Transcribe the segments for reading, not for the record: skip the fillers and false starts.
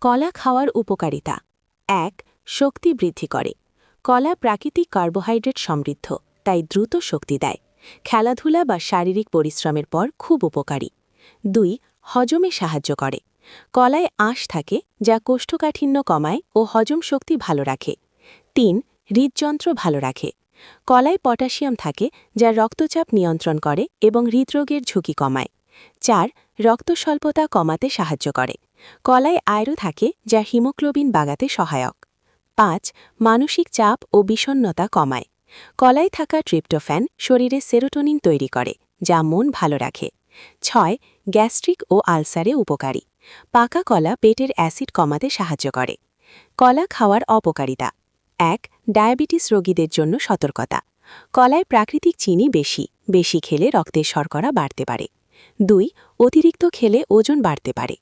কলা খাওয়ার উপকারিতা ১. শক্তি বৃদ্ধি করে। কলা প্রাকৃতিক কার্বোহাইড্রেট সমৃদ্ধ, তাই দ্রুত শক্তি দেয়। খেলাধুলা বা শারীরিক পরিশ্রমের পর খুব উপকারী। ২. হজমে সাহায্য করে। কলায় আঁশ থাকে, যা কোষ্ঠকাঠিন্য কমায় ও হজম শক্তি ভালো রাখে। ৩. হৃদযন্ত্র ভালো রাখে। কলায় পটাশিয়াম থাকে, যা রক্তচাপ নিয়ন্ত্রণ করে এবং হৃদরোগের ঝুঁকি কমায়। ৪. রক্তস্বল্পতা কমাতে সাহায্য করে। কলায় আয়রন থাকে, যা হিমোগ্লোবিন বাড়াতে সহায়ক। ৫. মানসিক চাপ ও বিষণ্ণতা কমায়। কলায় থাকা ট্রিপ্টোফ্যান শরীরে সেরোটোনিন তৈরি করে, যা মন ভালো রাখে। ৬. গ্যাস্ট্রিক ও আলসারে উপকারী। পাকা কলা পেটের অ্যাসিড কমাতে সাহায্য করে। কলা খাওয়ার অপকারিতা ১. ডায়াবেটিস রোগীদের জন্য সতর্কতা। কলায় প্রাকৃতিক চিনি বেশি খেলে রক্তের শর্করা বাড়তে পারে। ২. অতিরিক্ত খেলে ওজন বাড়তে পারে।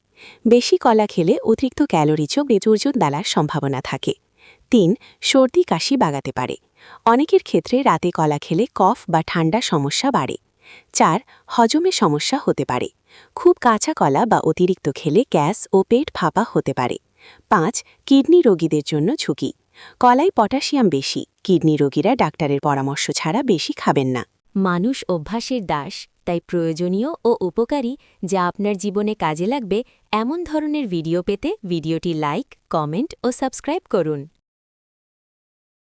বেশি কলা খেলে অতিরিক্ত ক্যালোরিযোগ ওজন বাড়ার সম্ভাবনা থাকে। ৩. সর্দি কাশি বাড়াতে পারে। অনেকের ক্ষেত্রে রাতে কলা খেলে কফ বা ঠান্ডা সমস্যা বাড়ে। ৪. হজমে সমস্যা হতে পারে। খুব কাঁচা কলা বা অতিরিক্ত খেলে গ্যাস ও পেট ফাঁপা হতে পারে। ৫. কিডনি রোগীদের জন্য ঝুঁকি। কলায় পটাশিয়াম বেশি, কিডনি রোগীরা ডাক্তারের পরামর্শ ছাড়া বেশি খাবেন না। মানুষ অভ্যাসের দাস, তাই প্রয়োজনীয় ও উপকারী যা আপনার জীবনে কাজে লাগবে এমন ধরনের ভিডিও পেতে ভিডিওটি লাইক, কমেন্ট ও সাবস্ক্রাইব করুন।